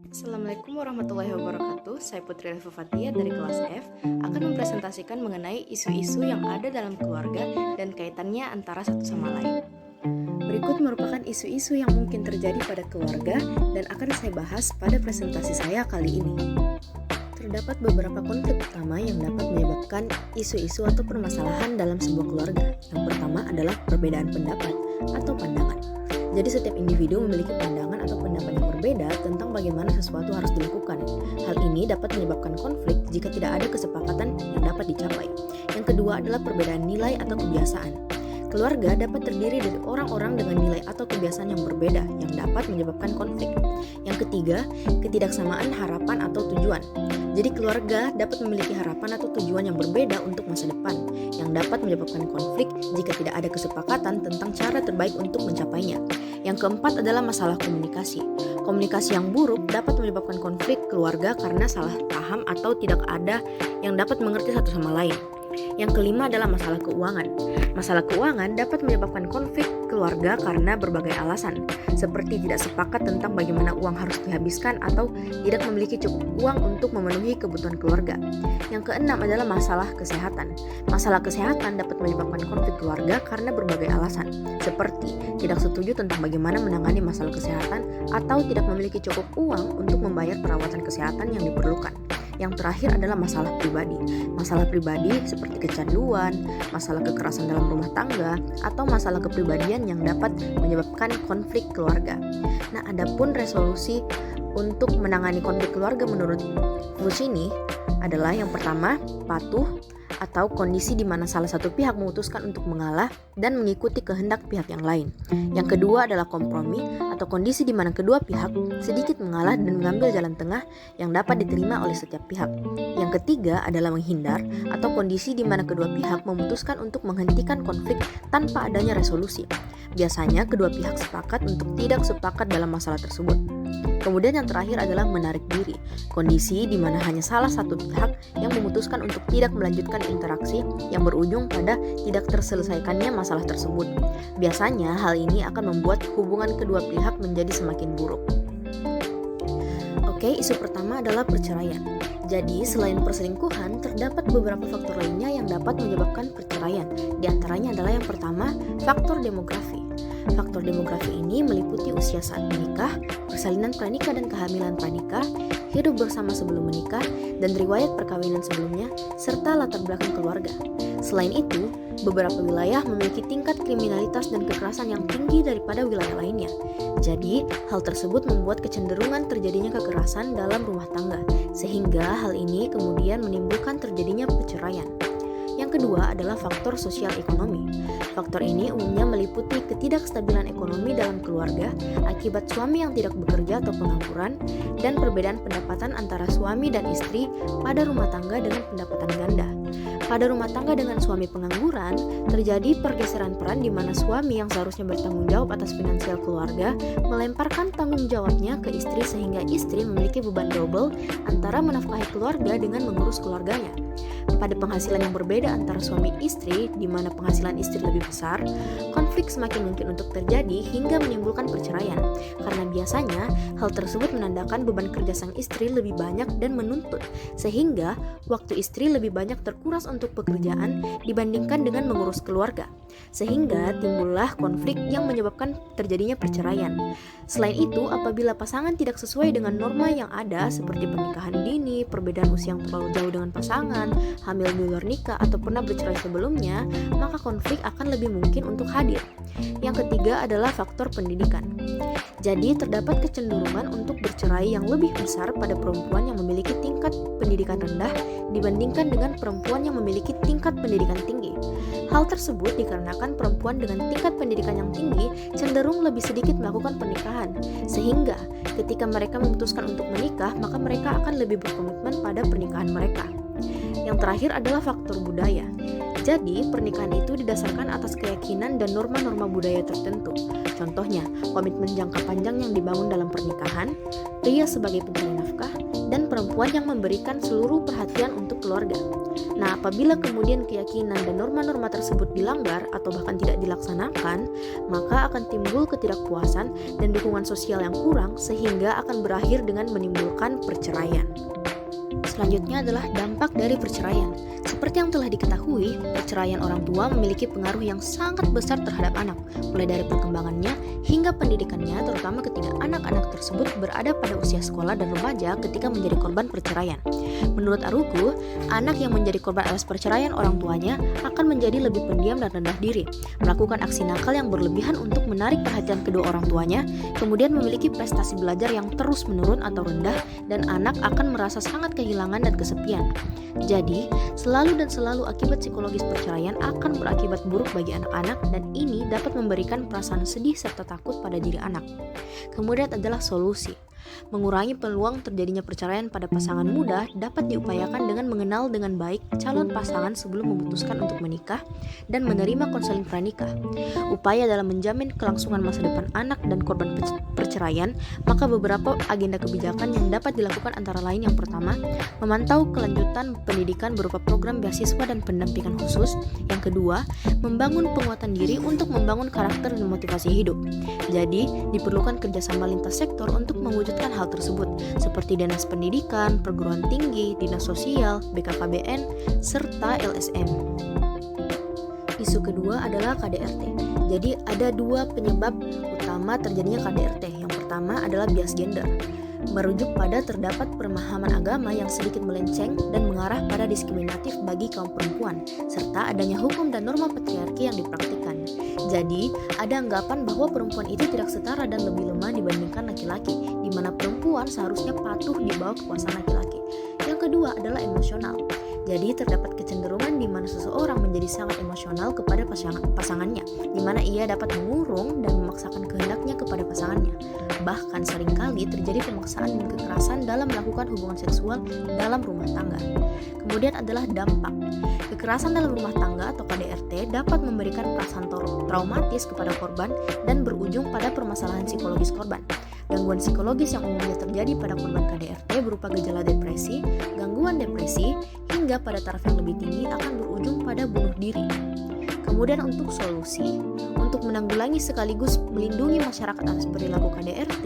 Assalamualaikum warahmatullahi wabarakatuh. Saya Putri Refa Fatia dari kelas F akan mempresentasikan mengenai isu-isu yang ada dalam keluarga dan kaitannya antara satu sama lain. Berikut merupakan isu-isu yang mungkin terjadi pada keluarga dan akan saya bahas pada presentasi saya kali ini. Terdapat beberapa konflik utama yang dapat menyebabkan isu-isu atau permasalahan dalam sebuah keluarga. Yang pertama adalah perbedaan pendapat atau pandangan. Jadi setiap individu memiliki pandangan atau pendapat yang berbeda tentang bagaimana sesuatu harus dilakukan. Hal ini dapat menyebabkan konflik jika tidak ada kesepakatan yang dapat dicapai. Yang kedua adalah perbedaan nilai atau kebiasaan. Keluarga dapat terdiri dari orang-orang dengan nilai atau kebiasaan yang berbeda yang dapat menyebabkan konflik. Yang ketiga, ketidaksamaan harapan atau tujuan. Jadi keluarga dapat memiliki harapan atau tujuan yang berbeda untuk masa depan yang dapat menyebabkan konflik jika tidak ada kesepakatan tentang cara terbaik untuk mencapainya. Yang keempat adalah masalah komunikasi. Komunikasi yang buruk dapat menyebabkan konflik keluarga karena salah paham atau tidak ada yang dapat mengerti satu sama lain. Yang kelima adalah masalah keuangan. Masalah keuangan dapat menyebabkan konflik keluarga karena berbagai alasan, seperti tidak sepakat tentang bagaimana uang harus dihabiskan atau tidak memiliki cukup uang untuk memenuhi kebutuhan keluarga. Yang keenam adalah masalah kesehatan. Masalah kesehatan dapat menyebabkan konflik keluarga karena berbagai alasan, seperti tidak setuju tentang bagaimana menangani masalah kesehatan atau tidak memiliki cukup uang untuk membayar perawatan kesehatan yang diperlukan. Yang terakhir adalah masalah pribadi. Masalah pribadi seperti kecanduan, masalah kekerasan dalam rumah tangga, atau masalah kepribadian yang dapat menyebabkan konflik keluarga. Nah, adapun resolusi untuk menangani konflik keluarga menurut Fusini adalah yang pertama, patuh atau kondisi di mana salah satu pihak memutuskan untuk mengalah dan mengikuti kehendak pihak yang lain. Yang kedua adalah kompromi atau kondisi di mana kedua pihak sedikit mengalah dan mengambil jalan tengah yang dapat diterima oleh setiap pihak. Yang ketiga adalah menghindar atau kondisi di mana kedua pihak memutuskan untuk menghentikan konflik tanpa adanya resolusi. Biasanya kedua pihak sepakat untuk tidak sepakat dalam masalah tersebut. Kemudian yang terakhir adalah menarik diri, kondisi di mana hanya salah satu pihak yang memutuskan untuk tidak melanjutkan interaksi yang berujung pada tidak terselesaikannya masalah tersebut. Biasanya hal ini akan membuat hubungan kedua pihak menjadi semakin buruk. Oke, isu pertama adalah perceraian. Jadi, selain perselingkuhan, terdapat beberapa faktor lainnya yang dapat menyebabkan perceraian. Di antaranya adalah yang pertama, faktor demografi. Faktor demografi ini meliputi usia saat menikah, persalinan pranikah dan kehamilan pranikah, hidup bersama sebelum menikah, dan riwayat perkawinan sebelumnya, serta latar belakang keluarga. Selain itu, beberapa wilayah memiliki tingkat kriminalitas dan kekerasan yang tinggi daripada wilayah lainnya. Jadi, hal tersebut membuat kecenderungan terjadinya kekerasan dalam rumah tangga, sehingga hal ini kemudian menimbulkan terjadinya perceraian. Yang kedua adalah faktor sosial ekonomi. Faktor ini umumnya meliputi ketidakstabilan ekonomi dalam keluarga akibat suami yang tidak bekerja atau pengangguran dan perbedaan pendapatan antara suami dan istri pada rumah tangga dengan pendapatan ganda. Pada rumah tangga dengan suami pengangguran, terjadi pergeseran peran di mana suami yang seharusnya bertanggung jawab atas finansial keluarga melemparkan tanggung jawabnya ke istri sehingga istri memiliki beban double antara menafkahi keluarga dengan mengurus keluarganya. Pada penghasilan yang berbeda antara suami istri, di mana penghasilan istri lebih besar, konflik semakin mungkin untuk terjadi hingga menimbulkan perceraian. Karena biasanya hal tersebut menandakan beban kerja sang istri lebih banyak dan menuntut, sehingga waktu istri lebih banyak terkuras untuk pekerjaan dibandingkan dengan mengurus keluarga. Sehingga timbullah konflik yang menyebabkan terjadinya perceraian. Selain itu, apabila pasangan tidak sesuai dengan norma yang ada seperti pernikahan dini, perbedaan usia yang terlalu jauh dengan pasangan, hamil di luar nikah, atau pernah bercerai sebelumnya, maka konflik akan lebih mungkin untuk hadir. Yang ketiga adalah faktor pendidikan. Jadi, terdapat kecenderungan untuk bercerai yang lebih besar pada perempuan yang memiliki tingkat pendidikan rendah dibandingkan dengan perempuan yang memiliki tingkat pendidikan tinggi. Hal tersebut dikarenakan perempuan dengan tingkat pendidikan yang tinggi cenderung lebih sedikit melakukan pernikahan, sehingga ketika mereka memutuskan untuk menikah, maka mereka akan lebih berkomitmen pada pernikahan mereka. Yang terakhir adalah faktor budaya. Jadi, pernikahan itu didasarkan atas keyakinan dan norma-norma budaya tertentu. Contohnya, komitmen jangka panjang yang dibangun dalam pernikahan, pria sebagai pencari nafkah, dan perempuan yang memberikan seluruh perhatian untuk keluarga. Nah, apabila kemudian keyakinan dan norma-norma tersebut dilanggar atau bahkan tidak dilaksanakan, maka akan timbul ketidakpuasan dan dukungan sosial yang kurang sehingga akan berakhir dengan menimbulkan perceraian. Selanjutnya adalah dampak dari perceraian. Seperti yang telah diketahui, perceraian orang tua memiliki pengaruh yang sangat besar terhadap anak, mulai dari perkembangannya hingga pendidikannya, terutama ketika anak-anak tersebut berada pada usia sekolah dan remaja ketika menjadi korban perceraian. Menurut Aruku, anak yang menjadi korban atas perceraian orang tuanya akan menjadi lebih pendiam dan rendah diri, melakukan aksi nakal yang berlebihan untuk menarik perhatian kedua orang tuanya, kemudian memiliki prestasi belajar yang terus menurun atau rendah, dan anak akan merasa sangat kehilangan dan kesepian. Jadi, selalu akibat psikologis perceraian akan berakibat buruk bagi anak-anak, dan ini dapat memberikan perasaan sedih serta takut pada diri anak. Kemudian adalah solusi. Mengurangi peluang terjadinya perceraian pada pasangan muda dapat diupayakan dengan mengenal dengan baik calon pasangan sebelum memutuskan untuk menikah dan menerima konseling pranikah. Upaya dalam menjamin kelangsungan masa depan anak dan korban perceraian, maka beberapa agenda kebijakan yang dapat dilakukan antara lain: yang pertama, memantau kelanjutan pendidikan berupa program beasiswa dan pendampingan khusus. Yang kedua, membangun penguatan diri untuk membangun karakter dan motivasi hidup. Jadi, diperlukan kerjasama lintas sektor untuk mewujudkan hal tersebut, seperti Dinas Pendidikan, Perguruan Tinggi, Dinas Sosial, BKKBN, serta LSM. Isu kedua adalah KDRT. Jadi ada dua penyebab utama terjadinya KDRT. Yang pertama adalah bias gender, merujuk pada terdapat pemahaman agama yang sedikit melenceng dan mengarah pada diskriminatif bagi kaum perempuan, serta adanya hukum dan norma patriarki yang dipraktikkan. Jadi, ada anggapan bahwa perempuan itu tidak setara dan lebih lemah dibandingkan laki-laki, di mana perempuan seharusnya patuh di bawah kekuasaan laki-laki. Yang kedua adalah emosional. Jadi, terdapat kecenderungan di mana seseorang menjadi sangat emosional kepada pasangannya, di mana ia dapat mengurung dan memaksakan kehendaknya kepada pasangannya. Bahkan seringkali terjadi pemaksaan dan kekerasan dalam melakukan hubungan seksual dalam rumah tangga. Kemudian adalah dampak. Kekerasan dalam rumah tangga atau KDRT dapat memberikan perasaan traumatis kepada korban dan berujung pada permasalahan psikologis korban. Gangguan psikologis yang umumnya terjadi pada korban KDRT berupa gejala depresi, gangguan depresi, hingga pada taraf yang lebih tinggi akan berujung pada bunuh diri. Kemudian untuk solusi, untuk menanggulangi sekaligus melindungi masyarakat atas perilaku KDRT,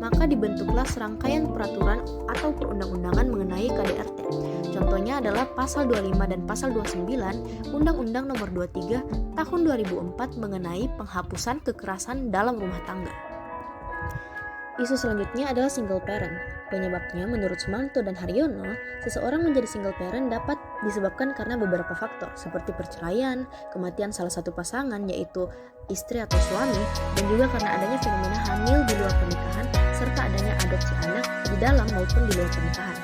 maka dibentuklah serangkaian peraturan atau perundang-undangan mengenai KDRT. Contohnya adalah Pasal 25 dan Pasal 29 Undang-Undang Nomor 23 Tahun 2004 mengenai penghapusan kekerasan dalam rumah tangga. Isu selanjutnya adalah single parent. Penyebabnya menurut Sumanto dan Haryono, seseorang menjadi single parent dapat disebabkan karena beberapa faktor seperti perceraian, kematian salah satu pasangan yaitu istri atau suami, dan juga karena adanya fenomena hamil di luar pernikahan serta adanya adopsi anak di dalam maupun di luar pernikahan.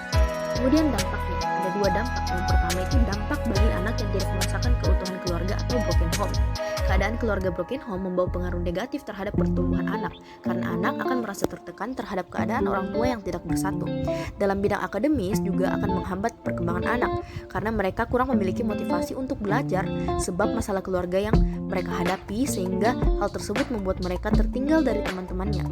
Kemudian dampaknya, ada dua dampak. Yang pertama itu dampak bagi anak yang tidak merasakan keutuhan keluarga atau broken home. Keadaan keluarga broken home membawa pengaruh negatif terhadap pertumbuhan anak, karena anak akan merasa tertekan terhadap keadaan orang tua yang tidak bersatu. Dalam bidang akademis juga akan menghambat perkembangan anak, karena mereka kurang memiliki motivasi untuk belajar sebab masalah keluarga yang mereka hadapi, sehingga hal tersebut membuat mereka tertinggal dari teman-temannya.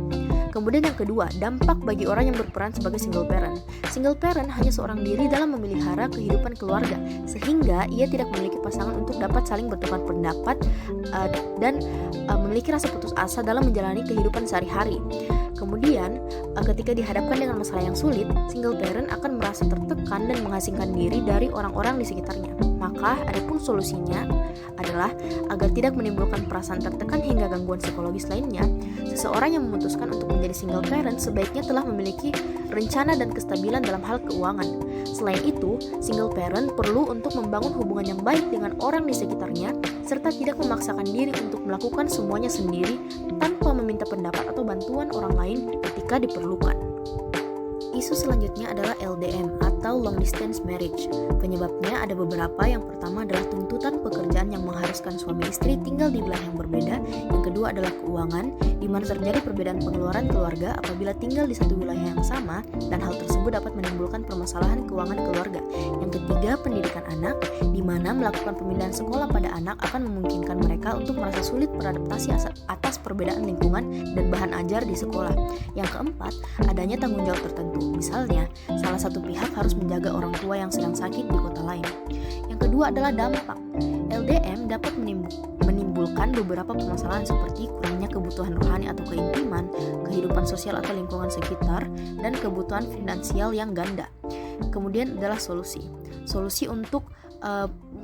Kemudian yang kedua, dampak bagi orang yang berperan sebagai single parent. Single parent hanya seorang diri dalam memelihara kehidupan keluarga, sehingga ia tidak memiliki pasangan untuk dapat saling bertukar pendapat dan memiliki rasa putus asa dalam menjalani kehidupan sehari-hari. Kemudian, ketika dihadapkan dengan masalah yang sulit, single parent akan merasa tertekan dan mengasingkan diri dari orang-orang di sekitarnya. Maka, adapun solusinya adalah agar tidak menimbulkan perasaan tertekan hingga gangguan psikologis lainnya, seseorang yang memutuskan untuk menjadi single parent sebaiknya telah memiliki rencana dan kestabilan dalam hal keuangan. Selain itu, single parent perlu untuk membangun hubungan yang baik dengan orang di sekitarnya, serta tidak memaksakan diri untuk melakukan semuanya sendiri tanpa meminta pendapat atau bantuan orang lain ketika diperlukan. Isu selanjutnya adalah LDM atau long distance marriage. Penyebabnya ada beberapa. Yang pertama adalah tuntutan pekerjaan yang mengharuskan suami istri tinggal di wilayah yang berbeda. Yang kedua adalah keuangan, di mana terjadi perbedaan pengeluaran keluarga apabila tinggal di satu wilayah yang sama, dan hal tersebut tersebut dapat menimbulkan permasalahan keuangan keluarga. Yang ketiga, pendidikan anak, di mana melakukan pemindahan sekolah pada anak akan memungkinkan mereka untuk merasa sulit beradaptasi atas perbedaan lingkungan dan bahan ajar di sekolah. Yang keempat, adanya tanggung jawab tertentu. Misalnya, salah satu pihak harus menjaga orang tua yang sedang sakit di kota lain. Yang kedua adalah dampak. LDM dapat menimbulkan beberapa permasalahan seperti kurangnya kebutuhan rohani atau keintiman, kehidupan sosial atau lingkungan sekitar, dan kebutuhan finansial yang ganda. Kemudian adalah solusi. Solusi untuk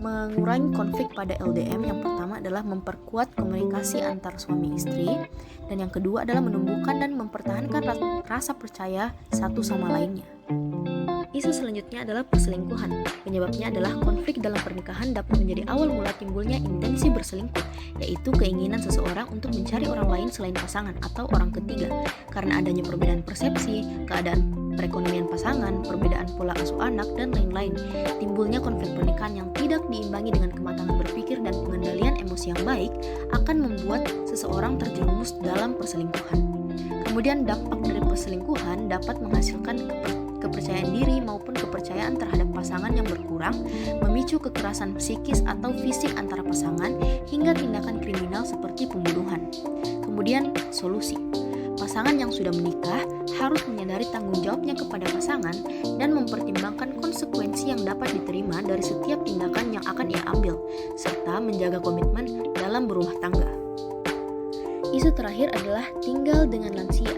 mengurangi konflik pada LDM yang pertama adalah memperkuat komunikasi antar suami istri, dan yang kedua adalah menumbuhkan dan mempertahankan rasa percaya satu sama lainnya. Isu selanjutnya adalah perselingkuhan. Penyebabnya adalah konflik dalam pernikahan dapat menjadi awal mula timbulnya intensi berselingkuh, yaitu keinginan seseorang untuk mencari orang lain selain pasangan atau orang ketiga. Karena adanya perbedaan persepsi, keadaan perekonomian pasangan, perbedaan pola asuh anak, dan lain-lain, timbulnya konflik pernikahan yang tidak diimbangi dengan kematangan berpikir dan pengendalian emosi yang baik akan membuat seseorang terjerumus dalam perselingkuhan. Kemudian dampak dari perselingkuhan dapat menghasilkan kepercayaan diri maupun kepercayaan terhadap pasangan yang berkurang, memicu kekerasan psikis atau fisik antara pasangan, hingga tindakan kriminal seperti pembunuhan. Kemudian solusi. Pasangan yang sudah menikah harus menyadari tanggung jawabnya kepada pasangan dan mempertimbangkan konsekuensi yang dapat diterima dari setiap tindakan yang akan ia ambil, serta menjaga komitmen dalam berumah tangga. Isu terakhir adalah tinggal dengan lansia.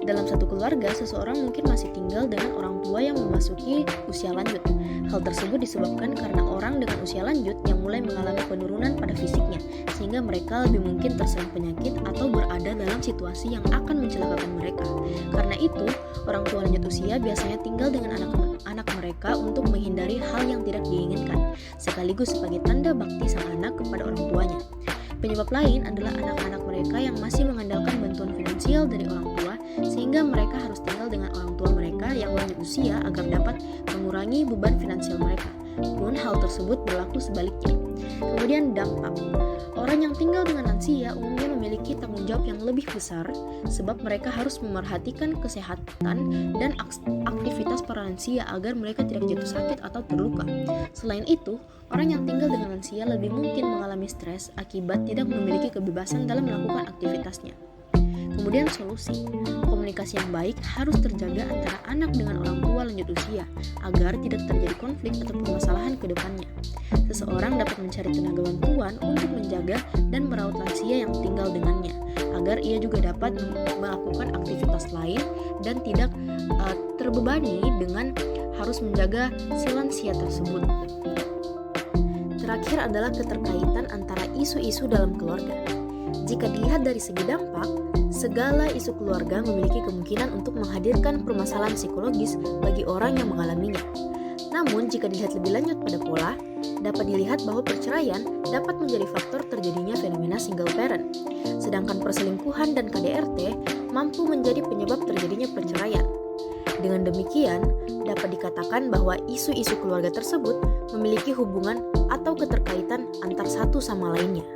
Dalam satu keluarga, seseorang mungkin masih tinggal dengan orang tua yang memasuki usia lanjut. Hal tersebut disebabkan karena orang dengan usia lanjut yang mulai mengalami penurunan pada fisiknya, sehingga mereka lebih mungkin terserang penyakit atau berada dalam situasi yang akan mencelakakan mereka. Karena itu, orang tua lanjut usia biasanya tinggal dengan anak mereka untuk menghindari hal yang tidak diinginkan, sekaligus sebagai tanda bakti sang anak kepada orang tuanya. Penyebab lain adalah anak-anak mereka yang masih mengandalkan bantuan finansial dari orang tua, sehingga mereka harus tinggal dengan orang tua mereka yang lanjut usia agar dapat mengurangi beban finansial mereka. Pun hal tersebut berlaku sebaliknya. Kemudian dampak. Orang yang tinggal dengan lansia umumnya memiliki tanggung jawab yang lebih besar, sebab mereka harus memerhatikan kesehatan dan aktivitas para lansia agar mereka tidak jatuh sakit atau terluka. Selain itu, orang yang tinggal dengan lansia lebih mungkin mengalami stres akibat tidak memiliki kebebasan dalam melakukan aktivitasnya. Kemudian solusi. Komunikasi yang baik harus terjaga antara anak dengan orang tua lanjut usia agar tidak terjadi konflik atau permasalahan ke depannya. Seseorang dapat mencari tenaga bantuan untuk menjaga dan merawat lansia yang tinggal dengannya agar ia juga dapat melakukan aktivitas lain dan tidak terbebani dengan harus menjaga si lansia tersebut. Terakhir adalah keterkaitan antara isu-isu dalam keluarga. Jika dilihat dari segi dampak, segala isu keluarga memiliki kemungkinan untuk menghadirkan permasalahan psikologis bagi orang yang mengalaminya. Namun, jika dilihat lebih lanjut pada pola, dapat dilihat bahwa perceraian dapat menjadi faktor terjadinya fenomena single parent, sedangkan perselingkuhan dan KDRT mampu menjadi penyebab terjadinya perceraian. Dengan demikian, dapat dikatakan bahwa isu-isu keluarga tersebut memiliki hubungan atau keterkaitan antar satu sama lainnya.